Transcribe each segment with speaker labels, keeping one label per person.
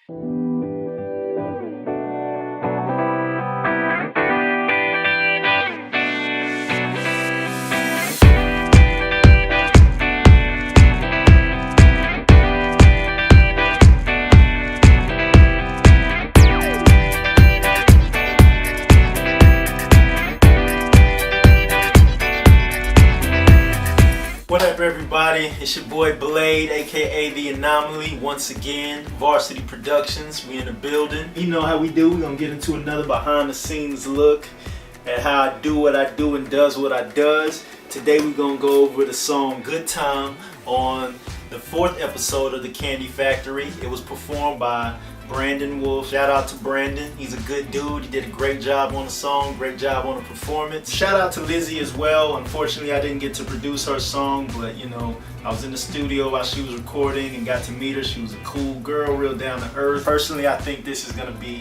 Speaker 1: What up, everybody? It's your boy Blade, a.k.a. the Anomaly. Once again, Varsity Productions. We in the building. You know how we do. We're gonna get into another behind-the-scenes look at how I do what I do and does what I does. Today we're gonna go over the song "Good Time" on the 4th episode of the Kandi Factory. It was performed by Brandon Wolf. Shout out to Brandon. He's a good dude. He did a great job on the song, great job on the performance. Shout out to Lizzie as well. Unfortunately, I didn't get to produce her song, but you know, I was in the studio while she was recording and got to meet her. She was a cool girl, real down to earth. Personally, I think this is gonna be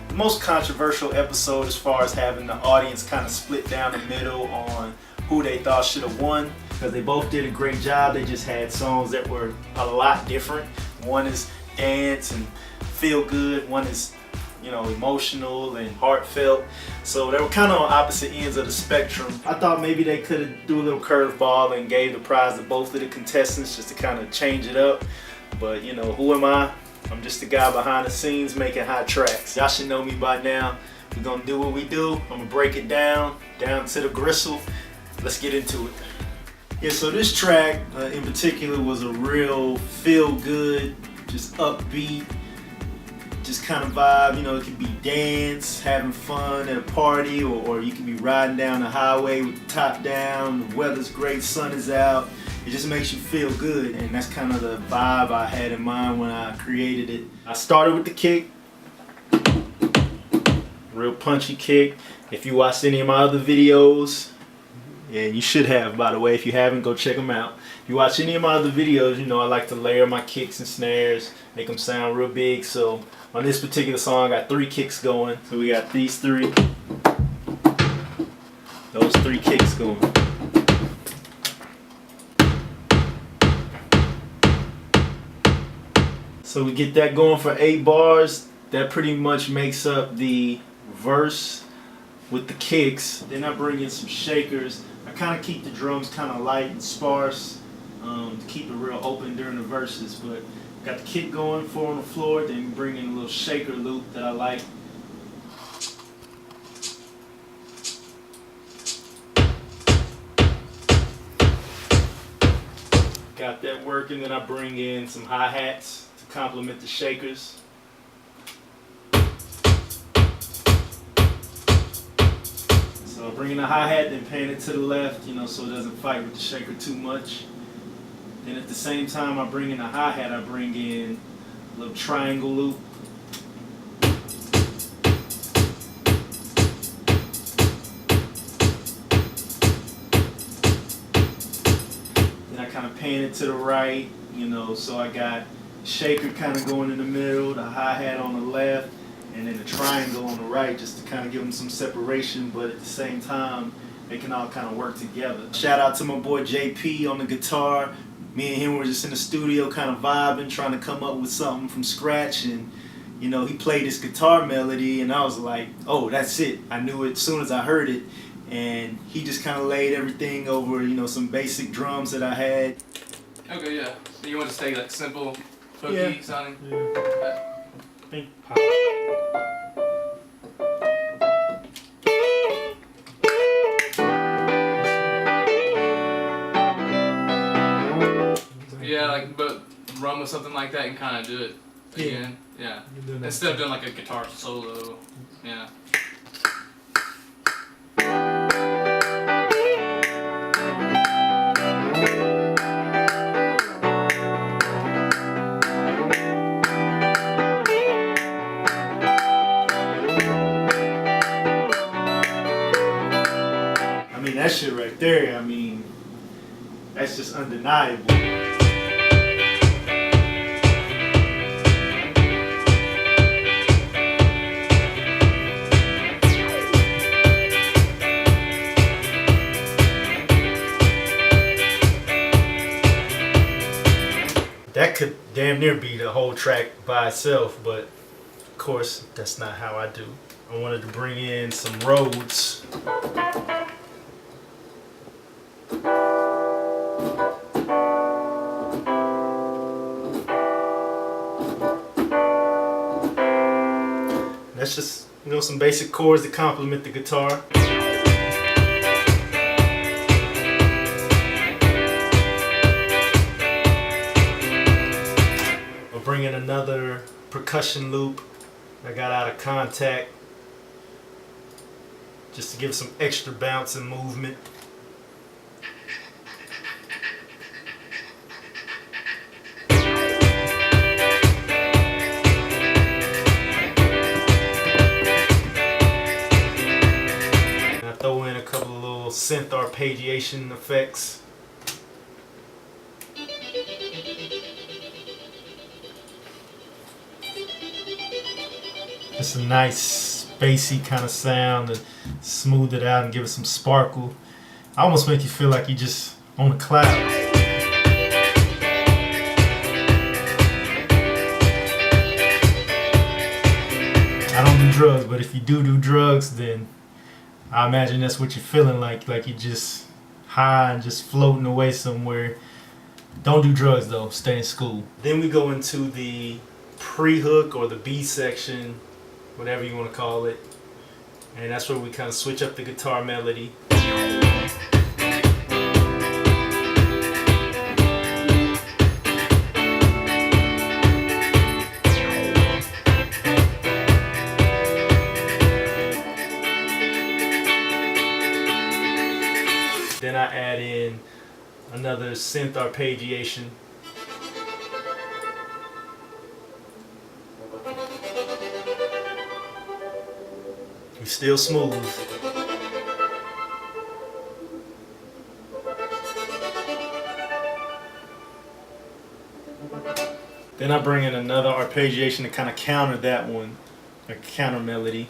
Speaker 1: the most controversial episode as far as having the audience kind of split down the middle on who they thought should have won, because they both did a great job. They just had songs that were a lot different. One is dance and feel good, one is, you know, emotional and heartfelt. So they were kind of on opposite ends of the spectrum. I thought maybe they could have do a little curveball and gave the prize to both of the contestants just to kind of change it up. But you know, who am I? I'm just the guy behind the scenes making hot tracks. Y'all should know me by now. We're gonna do what we do. I'm gonna break it down to the gristle. Let's get into it. Yeah, so this track in particular was a real feel good, just upbeat, just kind of vibe. You know, it could be dance, having fun at a party, or you can be riding down the highway with the top down, the weather's great, sun is out. It just makes you feel good, and that's kind of the vibe I had in mind when I created it. I started with the kick, real punchy kick. If you watched any of my other videos, and you should have, by the way, if you haven't, go check them out. If you watch any of my other videos, you know I like to layer my kicks and snares, make them sound real big. So on this particular song, I got 3 kicks going. So we got these 3, those 3 kicks going. So we get that going for 8 bars. That pretty much makes up the verse with the kicks. Then I bring in some shakers. I kind of keep the drums kind of light and sparse to keep it real open during the verses. But got the kick going, 4 on the floor, then bring in a little shaker loop that I like. Got that working, then I bring in some hi-hats to complement the shakers. So bringing the hi-hat, then pan it to the left, you know, so it doesn't fight with the shaker too much. Then at the same time I bring in the hi-hat, I bring in a little triangle loop. Then I kind of pan it to the right, you know, so I got shaker kind of going in the middle, the hi-hat on the left, and then the triangle on the right, just to kind of give them some separation, but at the same time they can all kind of work together. Shout out to my boy JP on the guitar. Me and him were just in the studio kind of vibing, trying to come up with something from scratch, and you know, he played this guitar melody and I was like, oh, that's it. I knew it as soon as I heard it, and he just kind of laid everything over, you know, some basic drums that I had.
Speaker 2: Okay, yeah. So you want to stay like simple, hooky sounding?
Speaker 1: Yeah.
Speaker 2: Okay.
Speaker 1: Think pop.
Speaker 2: Yeah, like, but run with something like that and kind of do it again. Yeah. Instead of doing like a guitar solo. Yeah.
Speaker 1: I mean, that shit right there, I mean, that's just undeniable. That could damn damn near be the whole track by itself, but of course that's not how I do. I wanted to bring in some Rhodes. That's just, some basic chords to complement the guitar. I'll bring in another percussion loop I got out of Contact, just to give some extra bounce and movement. Throw in a couple of little synth arpeggiation effects. It's a nice spacey kind of sound to smooth it out and give it some sparkle. I almost make you feel like you're just on a cloud. I don't do drugs, but if you do drugs, then I imagine that's what you're feeling like you're just high and just floating away somewhere. Don't do drugs though, stay in school. Then we go into the pre-hook or the B section, whatever you want to call it. And that's where we kind of switch up the guitar melody. Then I add in another synth arpeggiation. It's still smooth. Then I bring in another arpeggiation to kind of counter that one, a counter melody.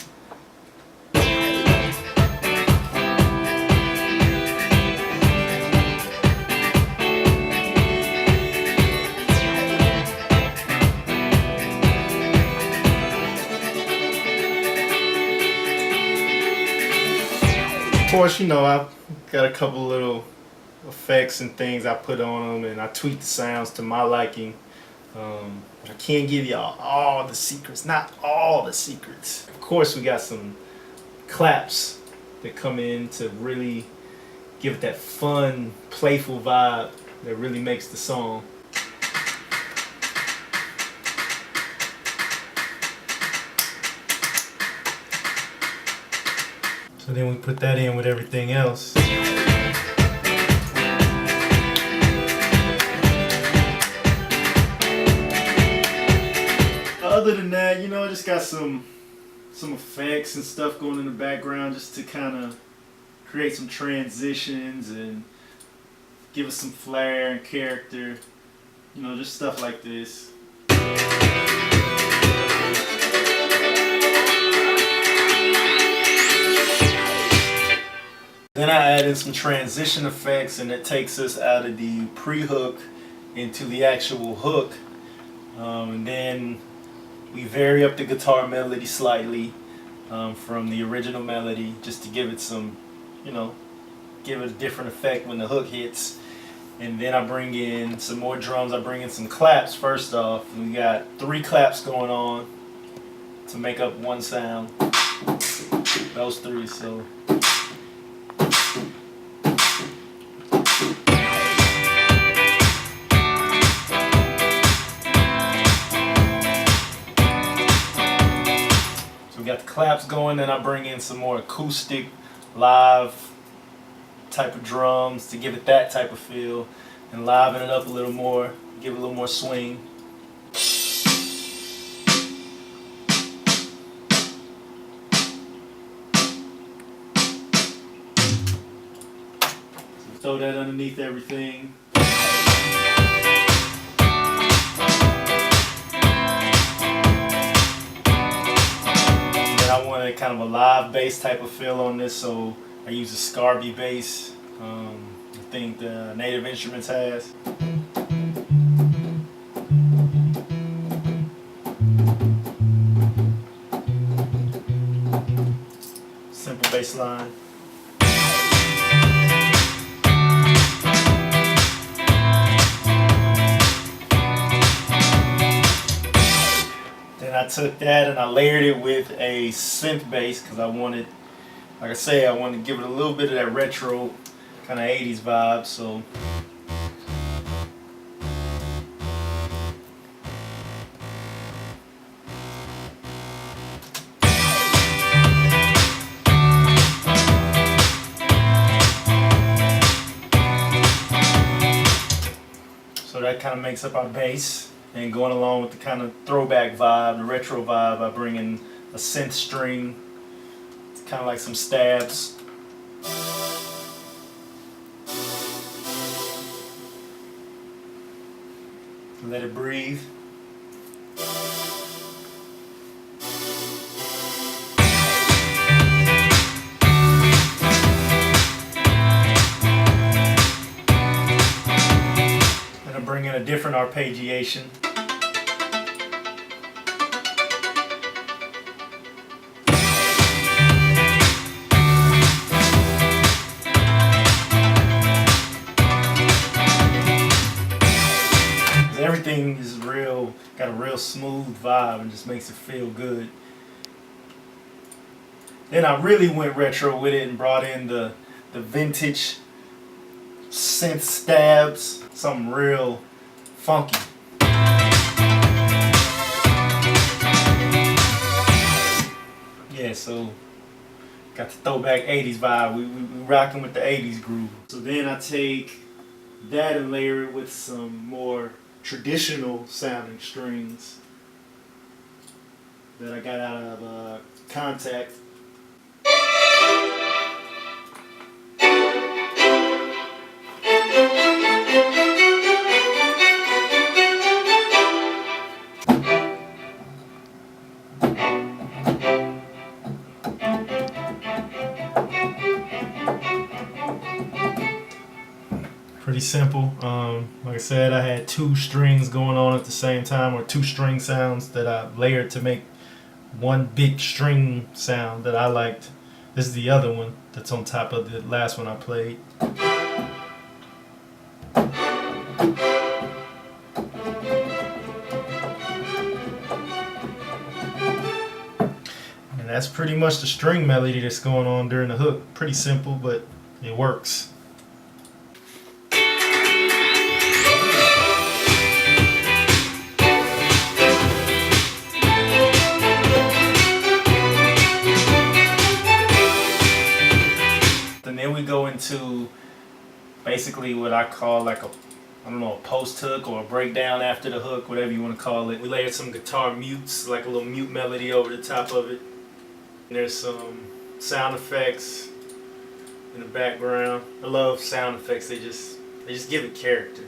Speaker 1: Of course, I've got a couple little effects and things I put on them, and I tweak the sounds to my liking. I can't give y'all all the secrets, not all the secrets. Of course, we got some claps that come in to really give it that fun, playful vibe that really makes the song. So then we put that in with everything else. Other than that, I just got some effects and stuff going in the background just to kind of create some transitions and give us some flair and character. Just stuff like this. Then I add in some transition effects, and it takes us out of the pre-hook into the actual hook. And then we vary up the guitar melody slightly from the original melody, just to give it some, give it a different effect when the hook hits. And then I bring in some more drums. I bring in some claps first off. And we got 3 claps going on to make up one sound. Those 3, so. We got the claps going, then I bring in some more acoustic, live type of drums to give it that type of feel and liven it up a little more, give it a little more swing. So throw that underneath everything. I wanted kind of a live bass type of feel on this, so I use a Scarby bass. I think the Native Instruments has. bass line. Then I took that and I layered it with a synth bass because I wanted, like I say, I wanted to give it a little bit of that retro kind of 80s vibe. So that kind of makes up our bass. And going along with the kind of throwback vibe, the retro vibe, I bring in a synth string. It's kind of like some stabs. Let it breathe. Bring in a different arpeggiation. Everything is real, got a real smooth vibe and just makes it feel good. Then I really went retro with it and brought in the vintage synth stabs, something real funky. Yeah, so got the throwback 80s vibe. We rocking with the 80s groove. So then I take that and layer it with some more traditional sounding strings that I got out of Contact. Pretty simple. Like I said, I had two strings going on at the same time, or two string sounds that I layered to make one big string sound that I liked. This is the other one that's on top of the last one I played. And that's pretty much the string melody that's going on during the hook. Pretty simple, but it works. Then we go into basically what I call like a post hook or a breakdown after the hook, whatever you want to call it. We layered some guitar mutes, like a little mute melody over the top of it. And there's some sound effects in the background. I love sound effects. They just give it character.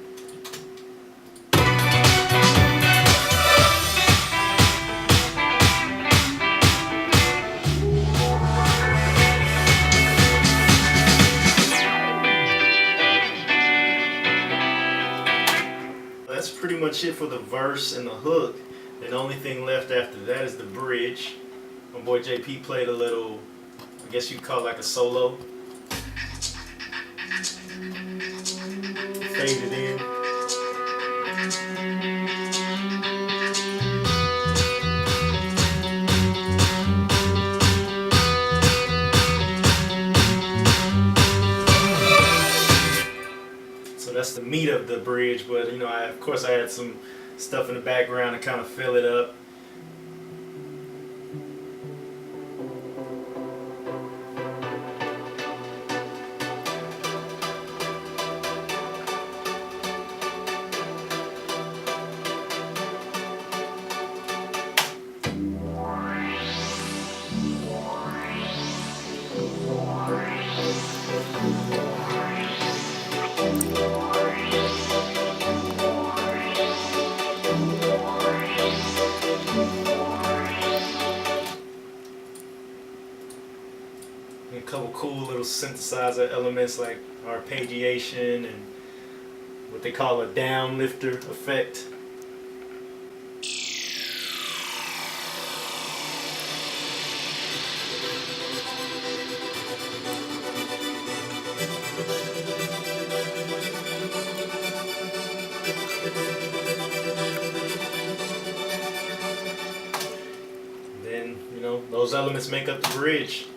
Speaker 1: That's pretty much it for the verse and the hook. And the only thing left after that is the bridge. My boy JP played a little, I guess you'd call it like a solo. Faded in. So that's the meat of the bridge, but you know, of course I had some stuff in the background to kind of fill it up. A couple cool little synthesizer elements like arpeggiation and what they call a down lifter effect. those elements make up the bridge.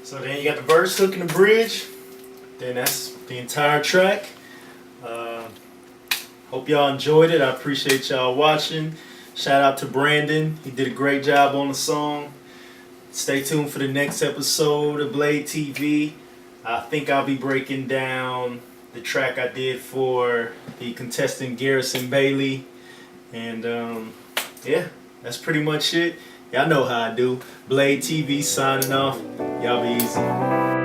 Speaker 1: So then you got the verse, hook, and the bridge. Then that's the entire track. Hope y'all enjoyed it. I appreciate y'all watching. Shout out to Brandon. He did a great job on the song. Stay tuned for the next episode of Blade TV. I think I'll be breaking down the track I did for the contestant Garrison Bailey. And yeah, that's pretty much it. Y'all know how I do. Blade TV signing off. Y'all be easy.